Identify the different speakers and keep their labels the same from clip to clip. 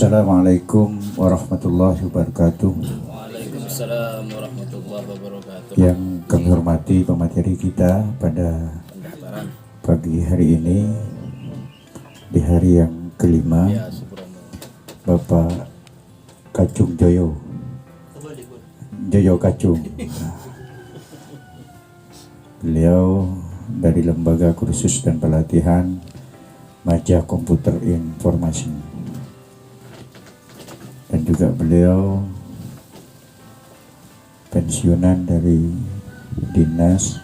Speaker 1: Assalamualaikum warahmatullahi wabarakatuh.
Speaker 2: Waalaikumsalam warahmatullahi wabarakatuh.
Speaker 1: Yang kami hormati pemateri kita pada pagi hari ini, di hari yang kelima,
Speaker 2: Ya,
Speaker 1: Bapak Kacung Joyo Kacung. Beliau dari Lembaga Kursus dan Pelatihan Maja Komputer Informasi, dan juga beliau pensiunan dari Dinas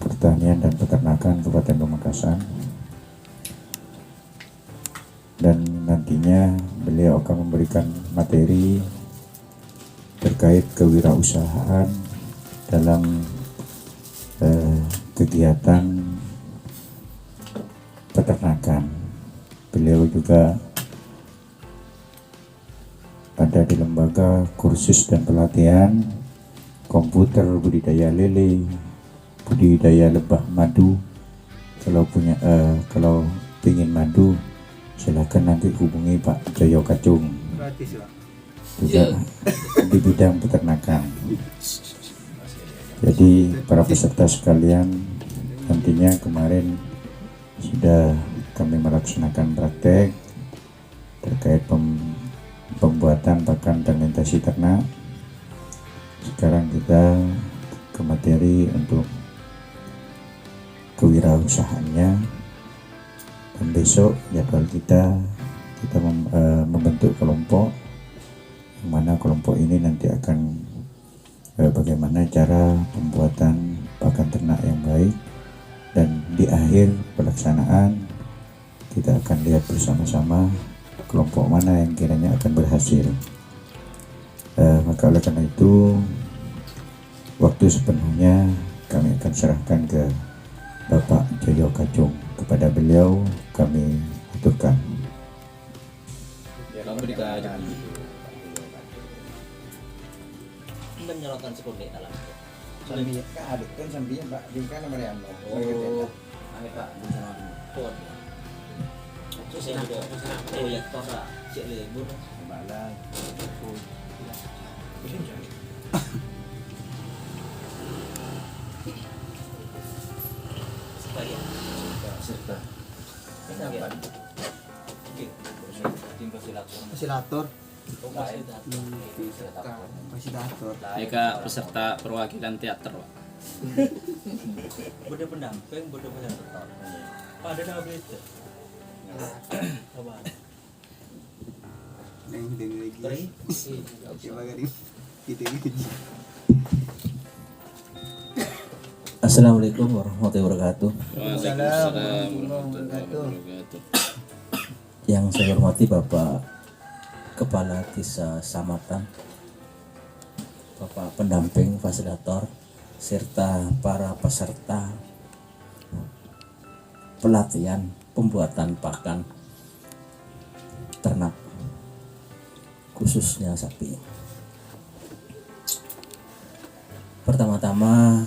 Speaker 1: Pertanian dan Peternakan Kabupaten Pamekasan, dan nantinya beliau akan memberikan materi terkait kewirausahaan dalam kegiatan peternakan. Beliau juga ada di Lembaga Kursus dan Pelatihan Komputer Budidaya Lele, Budidaya Lebah Madu. Kalau ingin madu, silakan nanti hubungi Pak Joyo Kacung.
Speaker 3: Gratis, Pak.
Speaker 1: Juga di bidang peternakan. Jadi para peserta sekalian, nantinya kemarin sudah kami melaksanakan praktek terkait pembuatan pakan fermentasi ternak. Sekarang kita ke materi untuk kewirausahaannya, dan besok jadwal kita membentuk kelompok, yang mana kelompok ini nanti akan bagaimana cara pembuatan pakan ternak yang baik, dan di akhir pelaksanaan kita akan lihat bersama-sama kelompok mana yang kiranya akan berhasil. Maka oleh karena itu, waktu sepenuhnya kami akan serahkan ke Bapak Joyo Kacung. Kepada beliau kami aturkan.
Speaker 2: kamu dikaji
Speaker 4: menyalakan sekolah dalam.
Speaker 3: Sambil aduk kan sambilnya Pak, di kan nama dia.
Speaker 4: Oh, ame Pak di sana pon. So saya juga proyek tosa cek lebur
Speaker 3: Balai.
Speaker 4: supaya
Speaker 3: Serta.
Speaker 4: kenapa? Oke, tim fasilitator.
Speaker 3: Fasilitator.
Speaker 4: Fasilitator.
Speaker 3: Fasilitator.
Speaker 2: Eka peserta perwakilan teater, Pak.
Speaker 4: Bode pendamping, bode fasilitator. Ada nama berita. Apa?
Speaker 3: Yang dengar lagi.
Speaker 4: Teri.
Speaker 3: Oke, bagari. Kita ini.
Speaker 5: Assalamualaikum warahmatullahi wabarakatuh.
Speaker 2: Waalaikumsalam warahmatullahi wabarakatuh.
Speaker 5: Yang saya hormati Bapak Kepala Desa Samatan, Bapak pendamping fasilitator, serta para peserta pelatihan pembuatan pakan ternak khususnya sapi. Pertama-tama,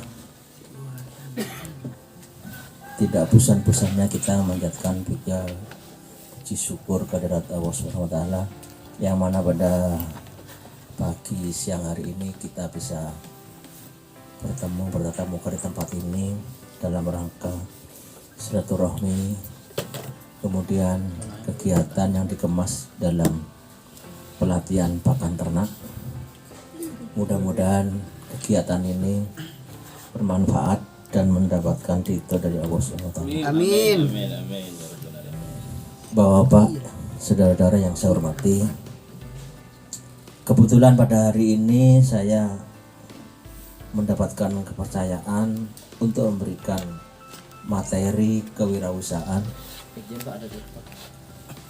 Speaker 5: tidak bosan-bosannya kita memanjatkan puji syukur kehadirat Allah Subhanahu wa taala, yang mana pada pagi siang hari ini kita bisa bertatap muka di tempat ini dalam rangka silaturahmi, kemudian kegiatan yang dikemas dalam pelatihan pakan ternak. Mudah-mudahan kegiatan ini bermanfaat dan mendapatkan ridho dari Allah Subhanahu wa taala.
Speaker 3: Amin.
Speaker 2: Amin.
Speaker 5: Bapak, saudara-saudara yang saya hormati, kebetulan pada hari ini saya mendapatkan kepercayaan untuk memberikan materi kewirausahaan.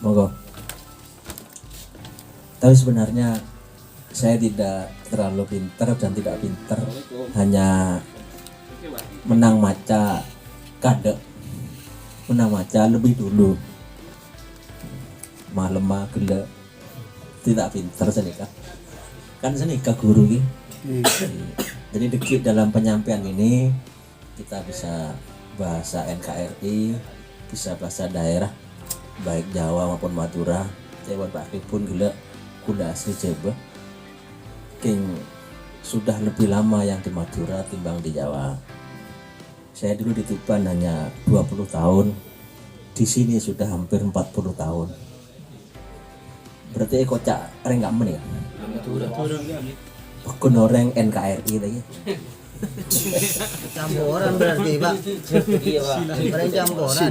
Speaker 5: Monggo. Tapi sebenarnya saya tidak terlalu pintar dan tidak pintar, hanya menang maca kade, menang maca lebih dulu, malam gele tidak pintar senika kan senika guru ini. Jadi dikit dalam penyampaian ini kita bisa bahasa NKRI, bisa bahasa daerah baik Jawa maupun Madura. Taiwan Pak pun gila kuda asli Jawa. King sudah lebih lama yang di Madura timbang di Jawa. Saya dulu di Tuban hanya 20 tahun. Di sini sudah hampir 40 tahun. Berarti kocak reng gak men ya? Pekun orang NKRI tadi.
Speaker 3: Campuran berarti Pak.
Speaker 4: Iya Pak.
Speaker 3: Bareng campuran.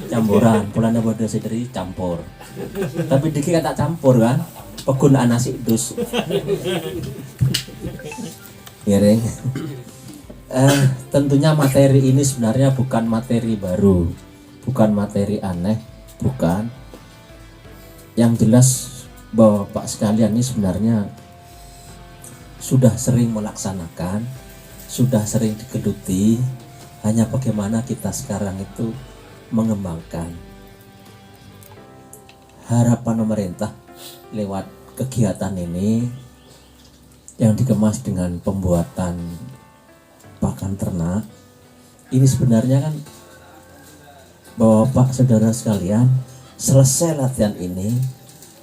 Speaker 5: Campuran, pulangnya bodoh sederi campur. Tapi dikit tak campur kan? Penggunaan nasi dus. Ya Reng. Tentunya materi ini sebenarnya bukan materi baru, bukan materi aneh, bukan. Yang jelas bahwa Pak sekalian ini sebenarnya sudah sering melaksanakan, sudah sering digeluti, hanya bagaimana kita sekarang itu mengembangkan. Harapan pemerintah lewat kegiatan ini yang dikemas dengan pembuatan pakan ternak ini sebenarnya kan bahwa Pak saudara sekalian selesai latihan ini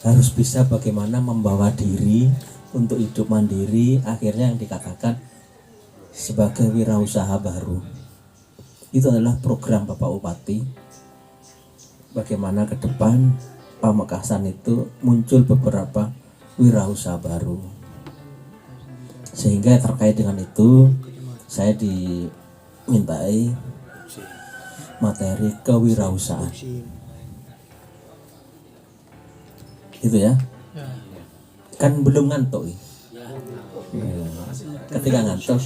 Speaker 5: harus bisa bagaimana membawa diri untuk hidup mandiri, akhirnya yang dikatakan sebagai wirausaha baru. Itu adalah program Bapak Bupati, bagaimana ke depan Pamekasan itu muncul beberapa wirausaha baru. Sehingga terkait dengan itu saya dimintai materi kewirausahaan. Itu ya. Kan belum ngantuk. Ketika ngantuk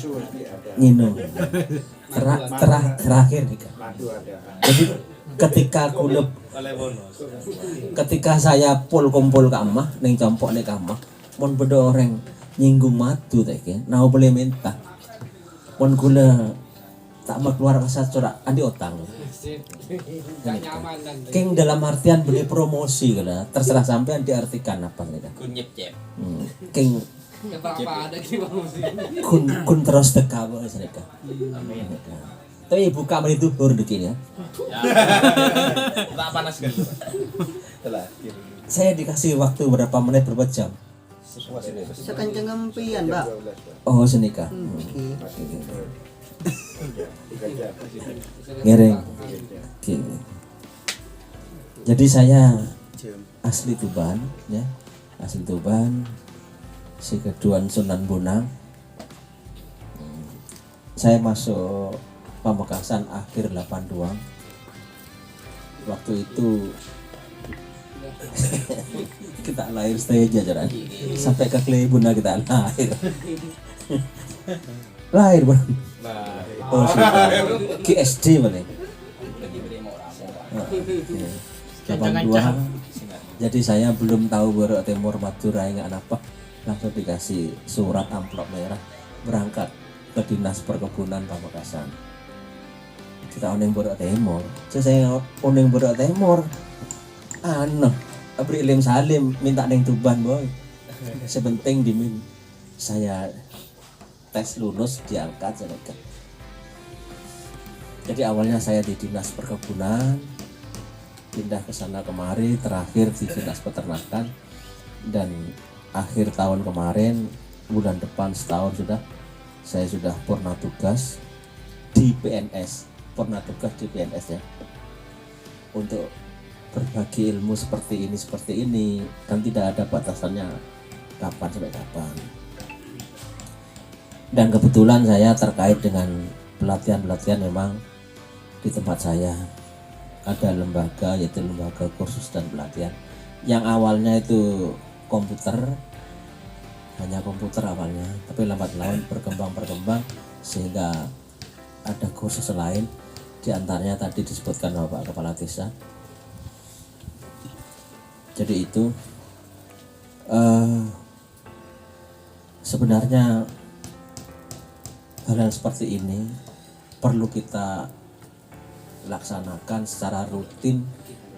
Speaker 5: minum. Terakhir nih kan. Jadi ketika saya kumpul ke amah neng campok nek amah mon bedo orang nyinggung matu teke nau boleh minta mon gula tak mau keluar kasar corak andi otang King dalam artian beli promosi kala terserah sampean diartikan apa nih
Speaker 2: Kunyep cep.
Speaker 5: King kun terus teka boleh mereka. Tapi buka menit itu baru dikit ya.
Speaker 2: Tak panas kan.
Speaker 5: Saya dikasih waktu berapa menit berapa jam?
Speaker 3: Sekencang gempian Pak.
Speaker 5: Oh senika.
Speaker 3: Oke.
Speaker 5: Ngereng. Oke. Jadi saya asli Tuban ya. Asli Tuban. Si keduan Sunan Bonang. Saya masuk Pamekasan akhir 82. Waktu itu kita lahir stay jajaran sampai ke Klebuna kita lahir. Lahir bang. Oh ke SD mana? 82. Jadi saya belum tahu Borok Timur Madura nggak apa, langsung dikasih surat amplop merah berangkat ke Dinas Perkebunan Pamekasan. Kita oneng Borok Timur, saya oneng Borok Timur, abri Lim Salim minta neng Tuban boy, sepenting dimin saya tes lulus diangkat saya. Jadi awalnya saya di Dinas Perkebunan, pindah ke sana kemari, terakhir di Dinas Peternakan, dan akhir tahun kemarin bulan depan setahun saya sudah purna tugas di PNS. Pernah tugas di PNS ya untuk berbagi ilmu seperti ini kan tidak ada batasannya kapan sampai kapan. Dan kebetulan saya terkait dengan pelatihan memang di tempat saya ada lembaga yaitu lembaga kursus dan pelatihan yang awalnya itu komputer, hanya komputer awalnya, tapi lambat laun berkembang sehingga ada kursus lain, di antaranya tadi disebutkan Bapak Kepala Desa. Jadi itu sebenarnya hal-hal seperti ini perlu kita laksanakan secara rutin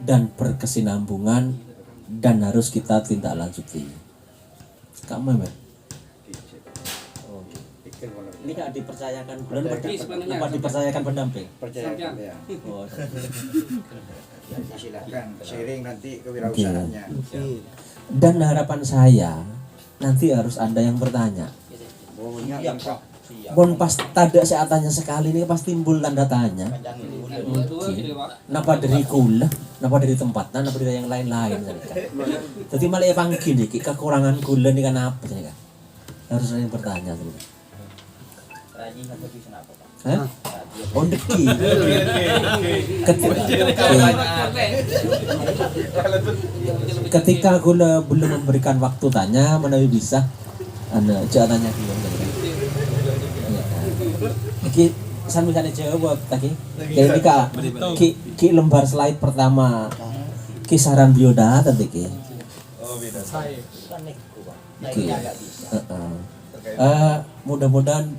Speaker 5: dan berkesinambungan dan harus kita tindak lanjuti. Kamu ya? Ini kan dipercayakan bulan apa dipercayakan pendamping?
Speaker 3: Percaya ya.
Speaker 5: Oh,
Speaker 3: Ya, silakan sharing nanti kewirausahaannya.
Speaker 5: dan harapan saya nanti harus ada yang bertanya.
Speaker 3: Oh, ingat Pak.
Speaker 5: Bon pas tada saya tanya sekali ini pasti timbul tanda tanya. Napa dari kula, napa dari tempatnya, napa dari yang lain-lain jadi malah panggil nih kekurangan gula nih kan apa sih kan? Harus ada yang bertanya tuh.
Speaker 4: Rajin atau bisa apa Pak?
Speaker 5: Hah? Oh deki. Ketika gula belum memberikan waktu tanya, menawi bisa anda jangan tanya dulu. Iki san misalnya jawab tadi. Kayak ini kak, ki lembar slide pertama kisaran biodata tadi ki.
Speaker 2: Oh, beda.
Speaker 4: Bukan neko Pak. Nah,
Speaker 5: Oke.
Speaker 4: ini agak bisa.
Speaker 5: Mudah-mudahan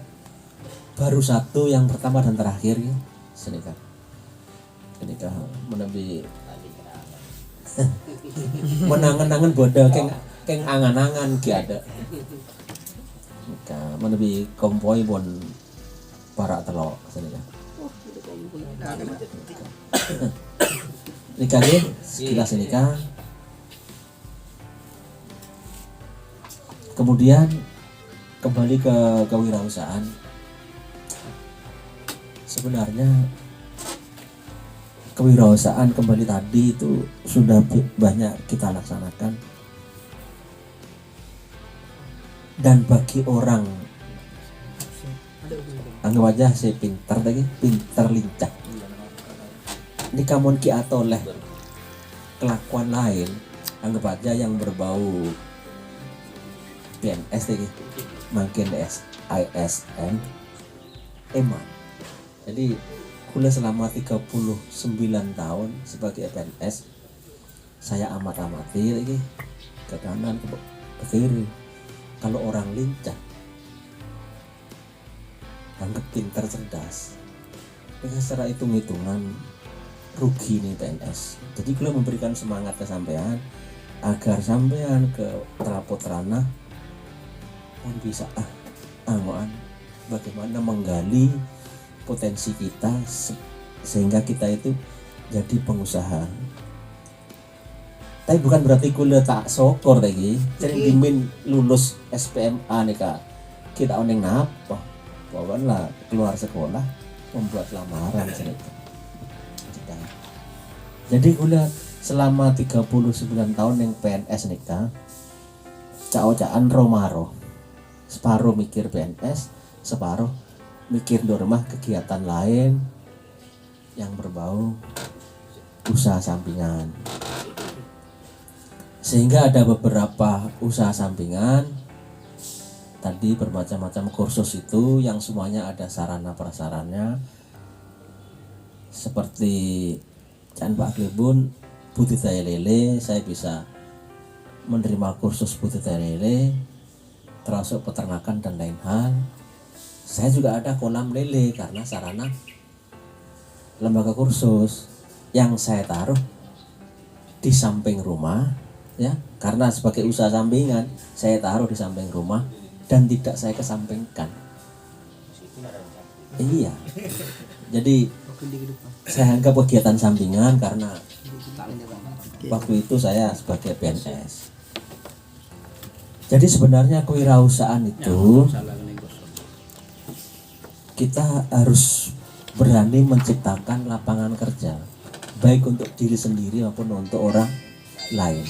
Speaker 5: baru satu yang pertama dan terakhir ya. Sini kak. Ini kak menabi
Speaker 4: Tadi kenapa?
Speaker 5: menangan-nangan bodoh keng angan-angan ki ada. Nika menabi kompoi bon para telok sini kak. Nika nih sekilas ini kak. Kemudian kembali ke kewirausahaan. Sebenarnya kewirausahaan kembali tadi itu sudah banyak kita laksanakan. Dan bagi orang anggap aja si pintar tadi, pintar lincah. Ini kamu ki atau leh kelakuan lain, anggap aja yang berbau PNS tadi, makin ISN, eman. Jadi kuliah selama 39 tahun sebagai PNS, saya amati lagi ke kanan ke kiri. Kalau orang lincah, anggap pintar cerdas, dengan secara hitung-hitungan rugi nih PNS. Jadi kuliah memberikan semangat ke sampean agar sampean ke terapot ranah pun bisa bagaimana menggali potensi kita sehingga kita itu jadi pengusaha. Tapi bukan berarti kuliah tak sokor lagi. Jadi dimin lulus SPMA nih kak. Kita oneng apa? Bawalah keluar sekolah membuat lamaran cerita. Jadi kuliah selama 39 tahun yang PNS nih kak. Cao-caan romaro. Separuh mikir PNS, separuh mikir di rumah kegiatan lain yang berbau usaha sampingan. Sehingga ada beberapa usaha sampingan tadi bermacam-macam kursus itu yang semuanya ada sarana prasarannya seperti Can Pak Klibun budidaya lele, saya bisa menerima kursus budidaya lele termasuk peternakan dan lain hal. Saya juga ada kolam lele karena sarana lembaga kursus yang saya taruh di samping rumah ya, karena sebagai usaha sampingan saya taruh di samping rumah dan tidak saya kesampingkan. Iya. Jadi saya anggap kegiatan sampingan karena waktu itu saya sebagai PNS. Jadi sebenarnya kewirausahaan itu kita harus berani menciptakan lapangan kerja baik untuk diri sendiri maupun untuk orang lain.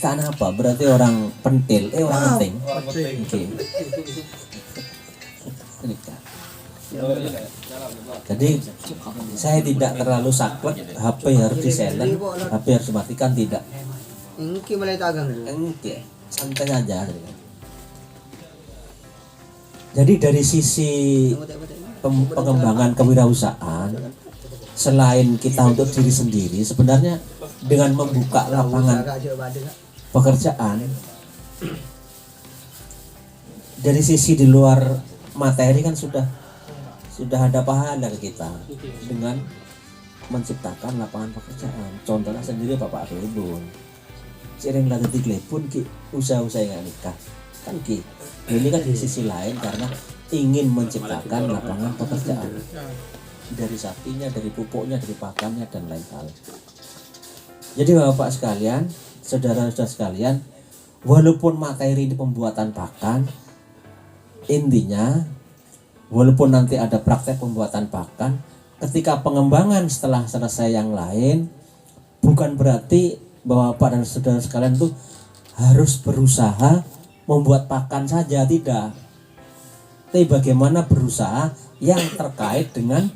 Speaker 5: Karena apa? Berarti orang pentil, orang penting. Oke. Jadi saya tidak terlalu saklek, HP harus di silent, HP harus dimatikan, tidak.
Speaker 6: Engki mulai tagang dulu.
Speaker 5: Oke, santai aja. Jadi dari sisi pengembangan kewirausahaan, selain kita untuk diri sendiri, sebenarnya dengan membuka lapangan pekerjaan dari sisi di luar materi kan sudah ada pahala ke kita dengan menciptakan lapangan pekerjaan. Contohnya sendiri Bapak Klibun, sering latih Klibun ki usaha-usaha yang nikah kan gitu. Ini kan di sisi lain karena ingin menciptakan lapangan pekerjaan dari sapinya, dari pupuknya, dari pakannya dan lain hal. Jadi bapak sekalian, saudara-saudara sekalian, walaupun materi ini pembuatan pakan, intinya walaupun nanti ada praktek pembuatan pakan, ketika pengembangan setelah selesai yang lain, bukan berarti bahwa bapak dan saudara sekalian tuh harus berusaha membuat pakan saja, tidak. Tapi bagaimana berusaha yang terkait dengan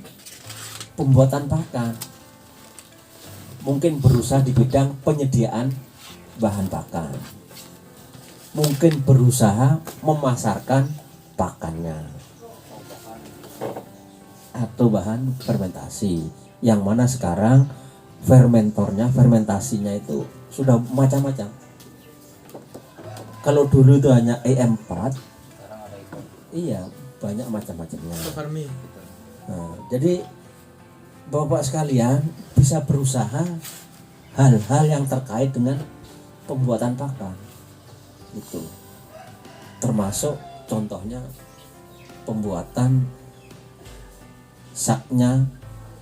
Speaker 5: pembuatan pakan. Mungkin berusaha di bidang penyediaan bahan pakan. Mungkin berusaha memasarkan pakannya. Atau bahan fermentasi. Yang mana sekarang fermentasinya itu sudah macam-macam. Kalau dulu itu hanya EM4, iya banyak macam-macamnya. Nah, jadi bapak sekalian bisa berusaha hal-hal yang terkait dengan pembuatan pakan, itu termasuk contohnya pembuatan saknya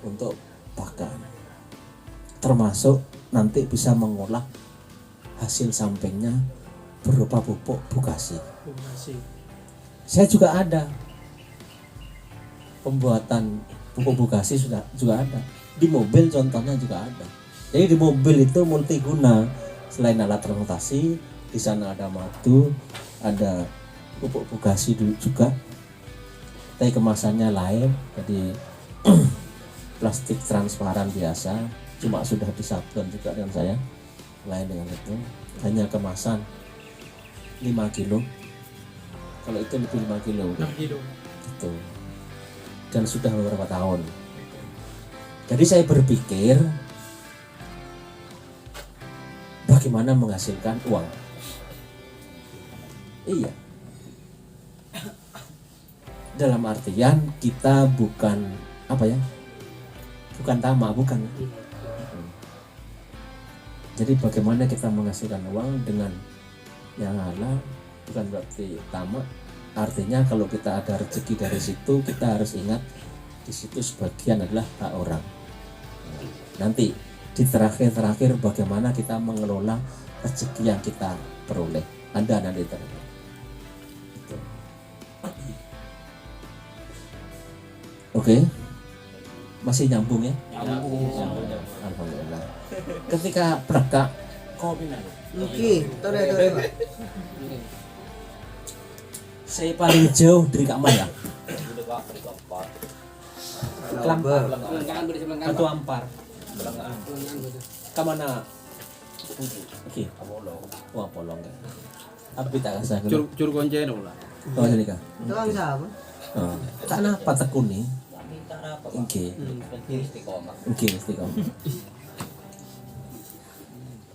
Speaker 5: untuk pakan, termasuk nanti bisa mengolah hasil sampingnya berupa pupuk bukasi. Saya juga ada pembuatan pupuk bukasi, juga ada di mobil, contohnya juga ada. Jadi di mobil itu multiguna, selain alat fermentasi di sana ada madu, ada pupuk bukasi juga, tapi kemasannya lain, jadi plastik transparan biasa, cuma sudah disablon juga dengan saya, lain dengan itu, hanya kemasan 5 kilo. Kalau itu lebih 5 kilo.
Speaker 7: 6 kilo.
Speaker 5: Gitu. Dan sudah beberapa tahun. Jadi saya berpikir bagaimana menghasilkan uang. Iya. Dalam artian kita bukan apa ya? Bukan tamak, bukan. Jadi bagaimana kita menghasilkan uang dengan yang halal, bukan berarti tamak. Artinya kalau kita ada rezeki dari situ, kita harus ingat di situ sebagian adalah hak orang. Nanti di terakhir bagaimana kita mengelola rezeki yang kita peroleh. Anda nanti terakhir. Oke, masih nyambung ya? Nyambung. Alhamdulillah. Ketika pelekak kopi
Speaker 6: Oke, tore.
Speaker 5: saya paling jauh dari Kak Maya.
Speaker 6: Lambar.
Speaker 5: Atau Ampar. Kamana? Oke. Wah, polong kan. Abi tak kasih.
Speaker 2: Cur konjen ulah.
Speaker 5: Oh, jadi Kak.
Speaker 6: Itu kan siapa?
Speaker 5: Oh. Karena patah kuning. Oke. Oke, istiqomah.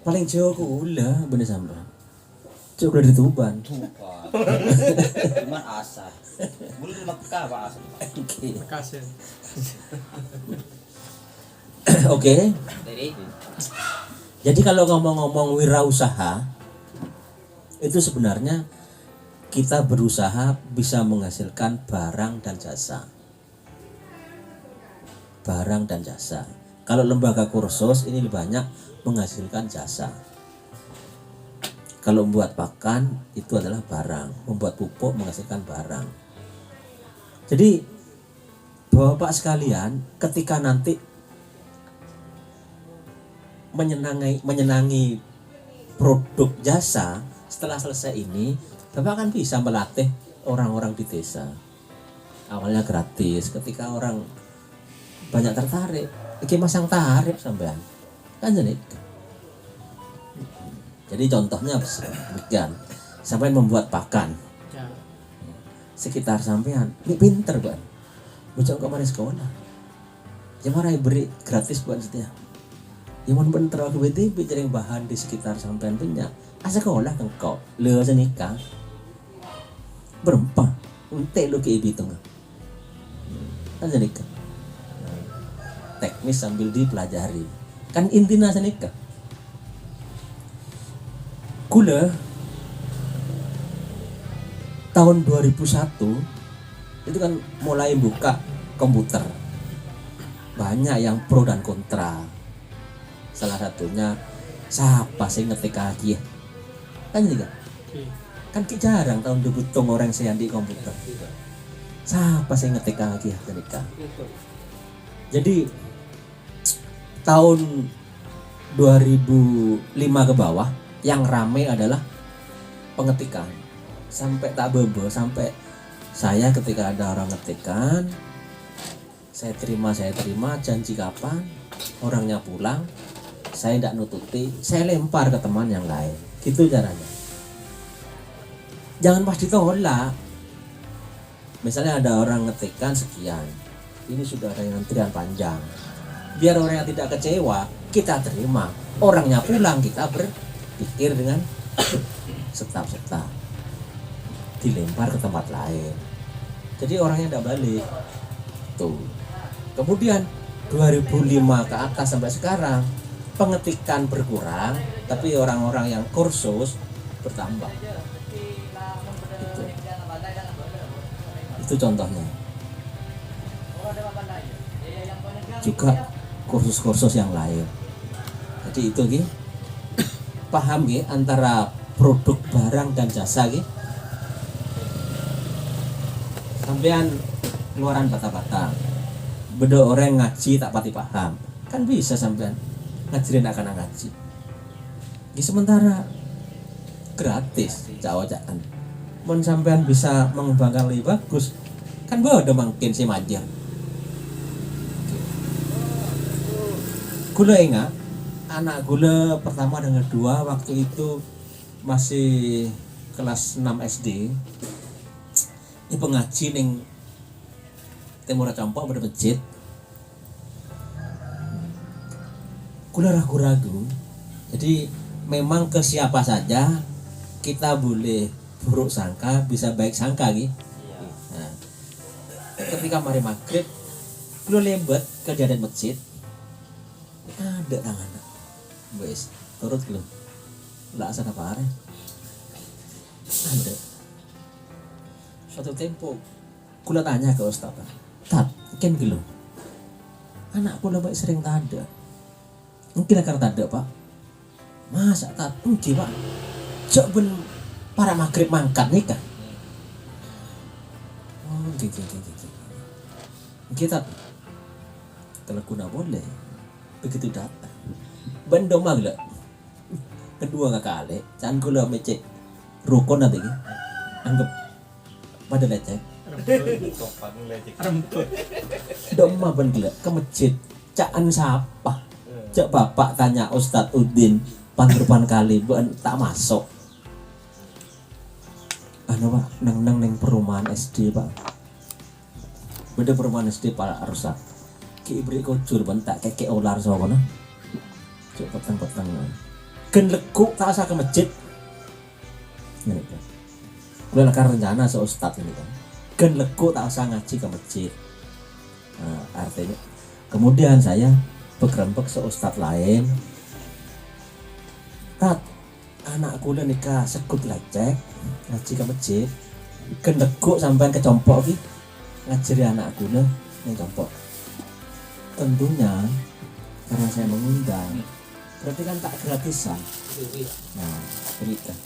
Speaker 5: Paling jauh ke Ula, bener sampai. Coba dari Tuban.
Speaker 4: Cuman asal. Belum di Mekah Pak asal.
Speaker 5: Oke.
Speaker 7: Makasih.
Speaker 5: Oke.
Speaker 4: Dari
Speaker 5: Jadi kalau ngomong-ngomong wirausaha, itu sebenarnya kita berusaha bisa menghasilkan barang dan jasa. Barang dan jasa. Kalau lembaga kursus ini lebih banyak menghasilkan jasa. Kalau membuat pakan itu adalah barang, membuat pupuk menghasilkan barang. Jadi Bapak sekalian, ketika nanti menyenangi produk jasa, setelah selesai ini Bapak akan bisa melatih orang-orang di desa. Awalnya gratis, ketika orang banyak tertarik, iki masang tarif sampean. Kan jadi contohnya demikian. Sampean membuat pakan.
Speaker 7: Ya.
Speaker 5: Sekitar sampean, ini pinter kan. Bocah kemarin sekolah. Ya marah beri gratis buat setia. Ya mau pinter aku BTP cari bahan di sekitar sampean punya. Asa sekolah engkau, leo nikah. Berempah, ente lu ke ibu tengah. Kan nikah. Teknis sambil dipelajari. Kan intinya nikah. Kula tahun 2001 itu kan mulai buka komputer, banyak yang pro dan kontra. Salah satunya siapa sih ngetik lagi ya kan juga kan jarang tahun debutong orang saya di komputer, siapa sih ngetik lagi ya ketika. Jadi tahun 2005 ke bawah yang rame adalah pengetikan, sampai tak bebo, sampai saya ketika ada orang ngetikan saya terima, janji kapan orangnya pulang, saya tidak nututi, saya lempar ke teman yang lain, gitu caranya. Jangan pas ditolak. Misalnya ada orang ngetikan sekian, ini sudah ada yang antrian panjang, biar orang yang tidak kecewa kita terima, orangnya pulang kita berpikir dengan setap-setap, dilempar ke tempat lain, jadi orangnya tidak balik tuh. Kemudian 2005 ke atas sampai sekarang pengetikan berkurang, tapi orang-orang yang kursus bertambah. Itu contohnya. Juga kursus-kursus yang lain. Jadi itu Ki, paham Ki antara produk barang dan jasa Ki. Sampean keluaran bata-bata, beda orang ngaji tak pati paham, kan bisa sampean ngajarin akan ngaji. Di sementara gratis, cawajan. Mun sampean bisa mengembangkan lebih bagus, kan bodoh makin si majar. Gula ingat, anak gula pertama dan kedua waktu itu masih kelas 6 SD. Ini pengaji ning Timur Campok pada masjid. Kula ragu-ragu. Jadi memang ke siapa saja kita boleh buruk sangka, bisa baik sangka gitu. Nah, ketika mari maghrib, kula lembet ke jalan masjid. Ada tangan. Wes, turut kula. Lah asal apa are? Ada. Suatu tempo kula tanya ke ustaz, "Tat, ken gelo. Anak kula baik sering tada. Mungkin akar tada, Pak." "Masa tat? Enggak, Pak. Cok ben para maghrib mangkat nikah." "Oh, gitu. Kita kalau kuna boleh begitu datang. Bendo magla. Kedua kali, can kula mecek rukun nanti ki. Anggap pada lecek. Doma ben gila ke masjid. Caan siapa? Cak bapak tanya Ustadz Udin pan kali ben tak masuk. Anu Pak, neng perumahan SD Pak. Beda perumahan SD Pak rusak. Ki ibri kocur ben tak keke ular sono. Cuk peteng-peteng. Gen lekuk tak asa ke masjid. Ngene kan. Kula kan rencana se Ustadz ini kan. Gen lekuk tak asa ngaji ke masjid. Nah, artinya kemudian saya bergerembek se Ustadz lain. Tat, anak kula nikah sekut lecek ngaji ke masjid. Gen lekuk sampean kecompok ki ngajari anak kula ning compok. Tentunya karena saya mengundang, berarti kan tak gratisan. Nah, berikan.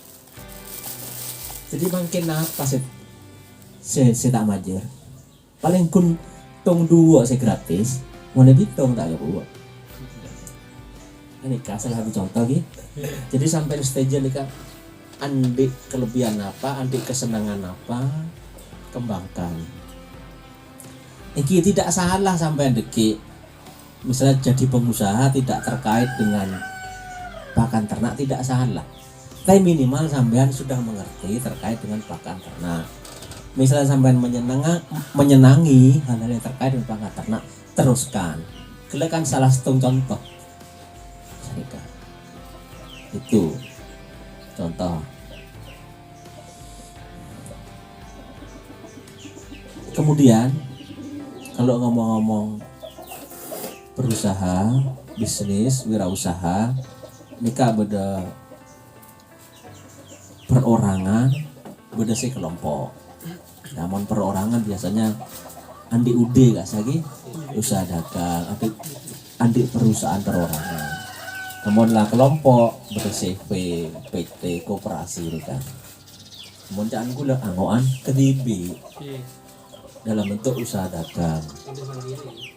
Speaker 5: Jadi makin apa sih? Saya tak majer. Paling kun tong dua saya gratis, mau lebih tong tak buat. Ini salah satu contoh gitu. Jadi sampai stage ini kan, andi kelebihan apa, andi kesenangan apa, kembangkan. Ini tidak salah sampai deki. Misalnya jadi pengusaha tidak terkait dengan pakan ternak tidak salah. Tapi minimal sampean sudah mengerti terkait dengan pakan ternak. Misalnya sampean menyenangi hal-hal yang terkait dengan pakan ternak, teruskan. Kalian kan salah satu contoh. Itu contoh. Kemudian kalau ngomong-ngomong berusaha, bisnis, wirausaha, nikah beda perorangan, beda sih kelompok. Namun perorangan biasanya andi UD gak lagi usaha dagang, andi perusahaan perorangan. Namun lah kelompok ber-CV, PT, koperasi ini kan. Namun jangan gula angoan kedibi dalam bentuk usaha dagang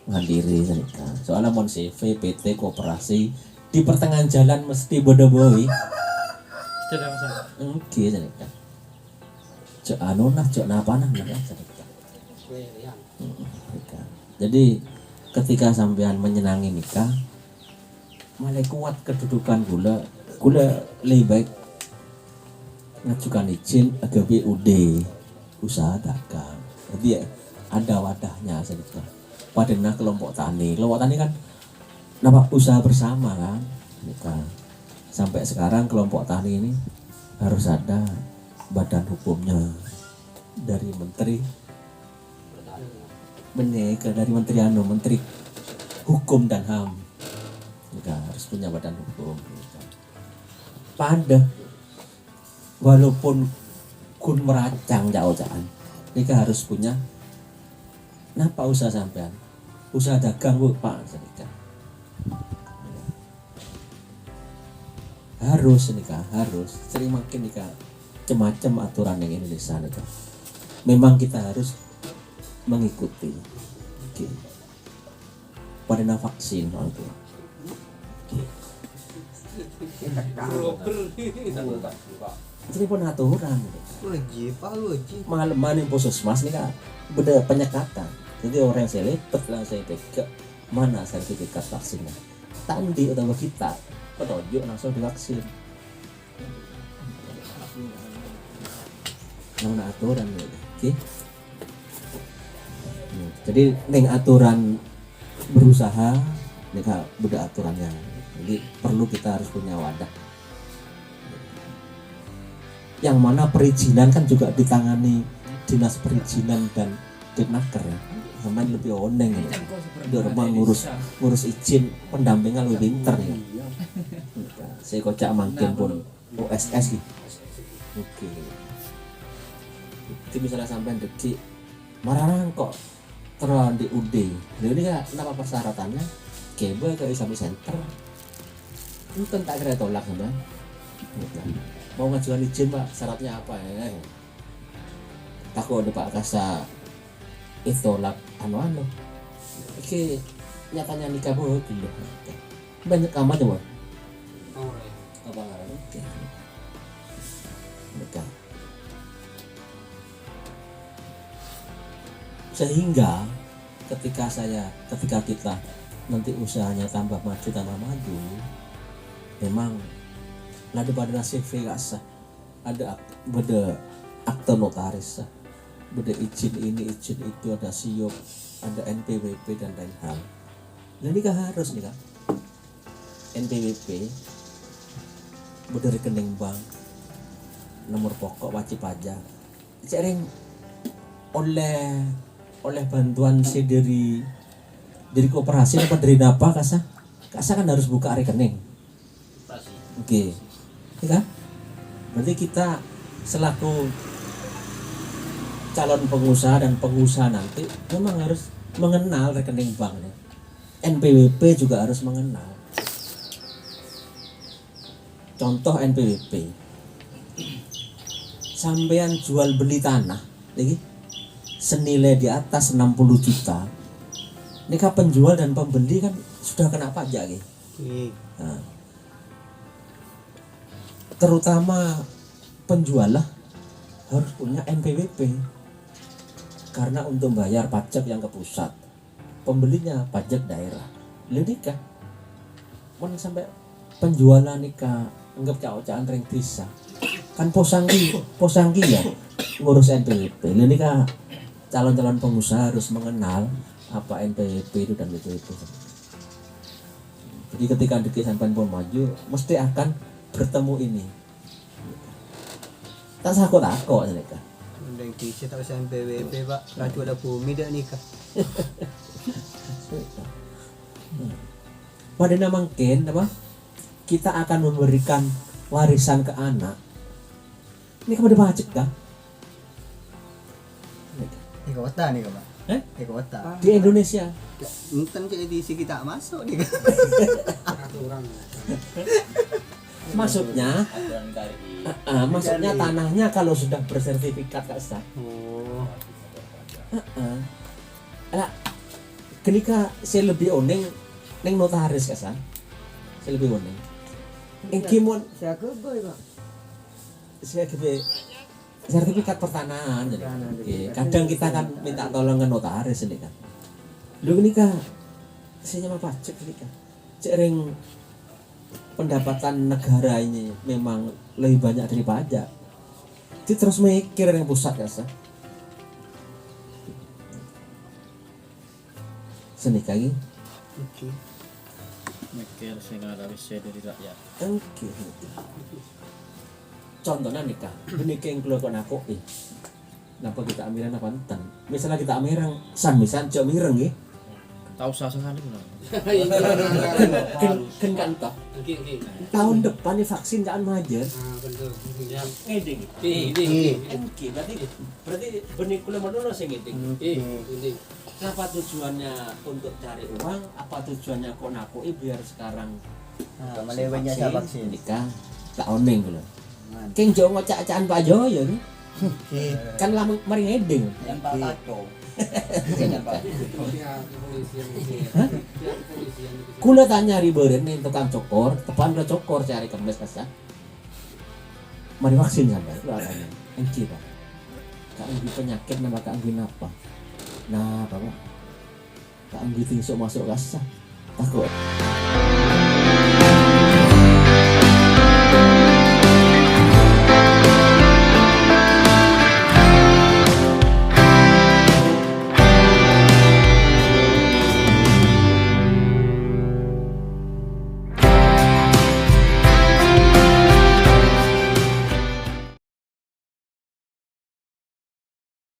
Speaker 5: mandiri kan. Soalnya mon CV, PT, koperasi di pertengahan jalan mesti bodoh-boy.
Speaker 7: Tidak masalah.
Speaker 5: Oke jadi kan. Cok anu nah cok napa nah kan. Jadi ketika sampean menyenangi nikah malah kuat kedudukan gula lebih baik ngajukan izin agak BUD usaha dagang. Jadi ya, ada wadahnya sedikit. Padahal kelompok tani kan nama usaha bersama kan. Nikah. Sampai sekarang kelompok tani ini harus ada badan hukumnya dari menteri menteri hukum dan HAM. Kita harus punya badan hukum. Pada walaupun kun meracang jauh-jauhan, kita harus punya. Napa usaha sampean? Usaha dagang bu pak sedikit. Harus nikah, harus sering makin nikah. Macam aturan yang Indonesia nikah. Memang kita harus mengikuti. Oke. Pada vaksin itu. Jadi pun aturan.
Speaker 6: Wajib, wajib.
Speaker 5: Malam puskesmas nih kak, beda penyekatan. Jadi orang yang saya lepet langsung saya pegang mana sertifikat vaksinnya. Tandi atau kita, petunjuk langsung divaksin. Nah aturan gitu. Oke. Jadi neng aturan berusaha, mereka beda aturannya. Jadi perlu kita harus punya wadah. Yang mana perizinan kan juga ditangani dinas perizinan dan Ditnaker ya. Sama lebih oneng ya. Dia rumah ngurus izin pendampingan lebih pinter ya. Saya kocak makin pun OSS gitu. Oke. Itu misalnya sampai detik marah kok terlalu di UD. Jadi kan kenapa persyaratannya? Kebe ke Islamic Center. Itu tak kira tolak sama. Mau ngajukan izin pak, syaratnya apa ya? Takut ada Pak Kasa itu tolak anu. Oke, nyatanya nikah boh dulu. Banyak amat ya boh. Apa ngarang? Oke. Nikah. Sehingga ketika kita nanti usahanya tambah maju, memang ada pada CV sah, ada beda akte notaris sah, beda izin ini izin itu, ada SIOP, ada NPWP dan lain hal. Dan nikah harus nih kan, NPWP, beda rekening bank, nomor pokok wajib pajak, sering oleh bantuan dari koperasi apa dari apa kasa kan harus buka rekening. Oke. Ya kan? Berarti kita selaku calon pengusaha dan pengusaha nanti memang harus mengenal rekening banknya. NPWP juga harus mengenal. Contoh NPWP. Sampean jual beli tanah, lagi senilai di atas 60 juta. Ini kan penjual dan pembeli kan sudah kena pajak gitu. Nah, terutama penjual lah harus punya NPWP karena untuk bayar pajak yang ke pusat, pembelinya pajak daerah. Lalu nikah, pun sampai penjualan nikah anggap caw-cawan ring desa kan posanggi ya ngurus NPWP. Lalu nikah calon-calon pengusaha harus mengenal apa NPWP itu dan BPWP. Jadi ketika dikit sampai pun maju mesti akan bertemu ini. Tak takut mereka.
Speaker 6: Undang kisah tak usah PWP pak. Ratu ada bumi dah nikah.
Speaker 5: Pada mungkin apa? Kita akan memberikan warisan ke anak. Ini kepada pajak dah.
Speaker 6: Di kota nih Pak.
Speaker 5: Eh?
Speaker 6: Di kota.
Speaker 5: Di Indonesia.
Speaker 6: Mungkin ke edisi kita masuk nih.
Speaker 5: Maksudnya
Speaker 4: aturan KRI.
Speaker 5: maksudnya tanahnya kalau sudah bersertifikat Kak Sa.
Speaker 6: Oh.
Speaker 5: Lah ketika saya lebih oneng neng notaris Kak Sa. Saya lebih oneng. Engkimon
Speaker 6: Saya ke boy Pak.
Speaker 5: saya kebe sertifikat pertanahan jadi. Oke, kadang kita kan minta tolong ke notaris ini kan. Lu ini kan saya nyama pajak ini kan. Cering pendapatan negara ini memang lebih banyak dari pajak. Dia terus mikir yang pusat ya sah. Seni kaki.
Speaker 6: Oke.
Speaker 2: Mikir sing ada bisa dari rakyat.
Speaker 5: Oke. Contohnya nikah, nikah yang keluar kon aku Napa kita amiran apa enten? Misalnya kita amiran san misan jauh mireng nggih.
Speaker 2: Tahu sasana itu lah.
Speaker 5: Ken kan toh. Tahun depan nih vaksin jangan majer. Ngeding. Oke, berarti benih kuliah mana sing ngeding. Kenapa tujuannya untuk cari uang? Apa tujuannya kok nakoi biar sekarang
Speaker 6: Melewanya saya vaksin.
Speaker 5: nikah tak oneng gitu. Keng jauh ngocak-cakan Pak Joyo nih. Kan lama mari ngeding.
Speaker 4: Yang Pak Taco.
Speaker 5: Kula tanya ribeureun nih tukang cokor, tepan udah cokor cari kemes kasa. Mari vaksin sampai kula tanya. Engki Pak. Kak anggi penyakit nama kak anggi apa? Nah, Bapak. Kak anggi tingsuk masuk kasa. Takut.